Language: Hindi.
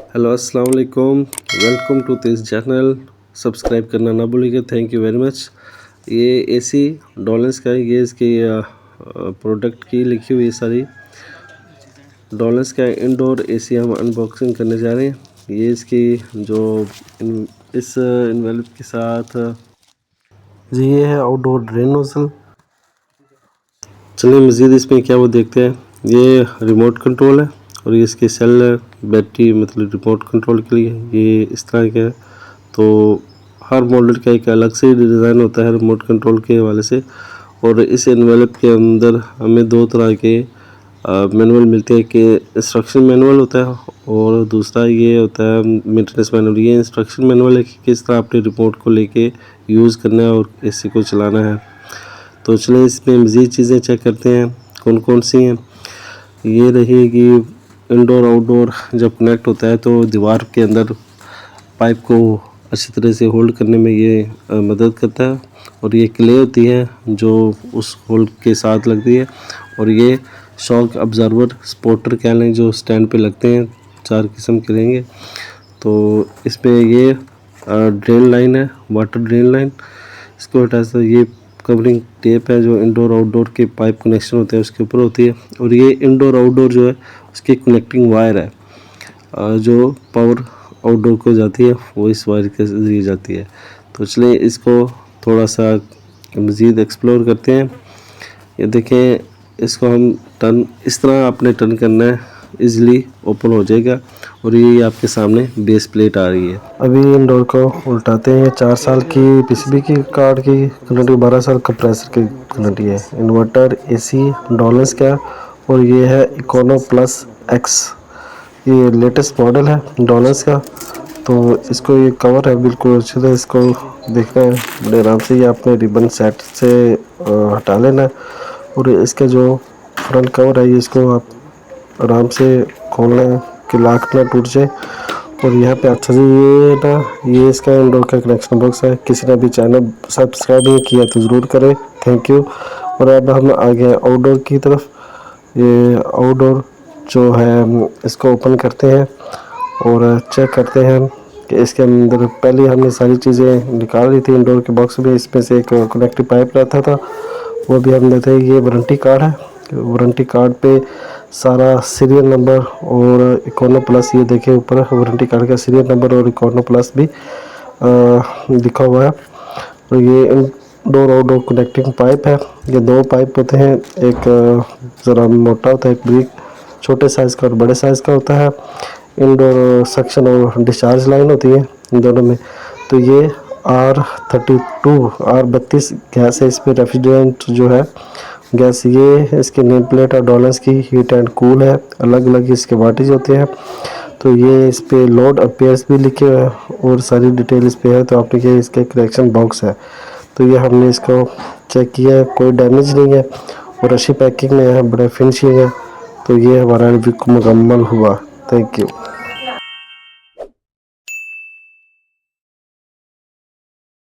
हेलो अस्सलाम वालेकुम, welcome to this channel. Subscribe करना ना भूलिएगा। Thank you very much. ये एसी डॉलेंस का है, ये इसकी प्रोडक्ट की लिखी हुई है सारी। डॉलेंस का इंडोर एसी हम अनबॉक्सिंग करने जा रहे हैं। ये इसकी जो इस इन्वेलप के साथ जी ये है आउटडोर ड्रेन नोजल। चलिए मज़ीद इसमें क्या वो देखते हैं। ये रिमोट कंट्रोल है और ये इसकी सेल बैटरी मतलब रिमोट कंट्रोल के लिए ये इस तरह के है। तो हर मॉडल का एक अलग से डिज़ाइन होता है रिमोट कंट्रोल के हवाले से। और इस एनवेलप के अंदर हमें दो तरह के मैनुअल मिलते हैं कि इंस्ट्रक्शन मैनुअल होता है और दूसरा ये होता है मेंटेनेंस मैनुअल। ये इंस्ट्रक्शन मैनुअल है कि किस तरह अपने रिमोट को लेके यूज़ करना है और एसी को चलाना है। तो चलिए इसमें मज़ीद चीज़ें चेक करते हैं कौन कौन सी हैं। ये रही कि इंडोर आउटडोर जब कनेक्ट होता है तो दीवार के अंदर पाइप को अच्छी तरह से होल्ड करने में ये मदद करता है। और ये क्ले होती है जो उस होल्ड के साथ लगती है। और ये शॉक ऑब्जर्वर स्पॉटर कह लें जो स्टैंड पे लगते हैं, 4 किस्म के रहेंगे। तो इसमें ये ड्रेन लाइन है, वाटर ड्रेन लाइन। इसको हटा सा ये कवरिंग टेप है जो इंडोर आउटडोर के पाइप कनेक्शन होते हैं उसके ऊपर होती है। और ये इंडोर आउटडोर जो है उसकी कनेक्टिंग वायर है जो पावर आउटडोर को जाती है वो इस वायर के ज़रिए जाती है। तो चलिए इसको थोड़ा सा मज़ीद एक्सप्लोर करते हैं। ये देखें, इसको हम टर्न इस तरह आपने टर्न करना है, इजीली ओपन हो जाएगा। और ये आपके सामने बेस प्लेट आ रही है। अभी इंडोर को उल्टाते हैं। 4 साल की पीसीबी की कार्ड की गारंटी, 12 साल कंप्रेसर की गारंटी है। इन्वर्टर एसी डॉलेंस का और ये है इकोनो प्लस एक्स, ये लेटेस्ट मॉडल है डॉलेंस का। तो इसको ये कवर है बिल्कुल अच्छे से, इसको देखना है बड़े आराम से। ये आपने रिबन सेट से हटा लेना है। और इसका जो फ्रंट कवर है ये इसको आप आराम से खोलना है कि लाख ना टूट जाए। और यहाँ पे अच्छा से ये इसका इंडोर का कनेक्शन बॉक्स है। किसी ने भी चैनल सब्सक्राइब नहीं किया तो ज़रूर करें, थैंक यू। और अब हम आ गए आउटडोर की तरफ। ये आउटडोर जो है इसको ओपन करते हैं और चेक करते हैं कि इसके अंदर पहले हमने सारी चीज़ें निकाल ली थी। इंडोर के बॉक्स में इसमें से एक कनेक्टिव पाइप रहता था, वो भी हम लेते हैं। ये वारंटी कार्ड है, वारंटी कार्ड पे सारा सीरियल नंबर और इकोनो प्लस, ये देखें ऊपर वारंटी कार्ड का सीरियल नंबर और इकोनो प्लस भी लिखा हुआ है। और ये इंडोर आउटडोर कनेक्टिंग पाइप है। ये 2 पाइप होते हैं, एक ज़रा मोटा होता है, एक ब्रिक छोटे साइज़ का और बड़े साइज़ का होता है। इंडोर सक्शन और डिस्चार्ज लाइन होती है इन दोनों में। तो ये R32 R32 गैस है। इस पर रेफ्रिजरेंट जो है गैस, ये इसकी नेम प्लेट है डॉलेंस की, हीट एंड कूल है। अलग अलग इसके वाटेज होते हैं। तो ये इस पे लोड अपेयर्स भी लिखे हुए हैं और सारी डिटेल इस पे है। तो आपने क्या इसका कनेक्शन बॉक्स है। तो ये हमने इसको चेक किया है, कोई डैमेज नहीं है और अच्छी पैकिंग में है, बड़ा फिनिशिंग है। तो ये हमारा रिव्यू मुकम्मल हुआ। Thank you.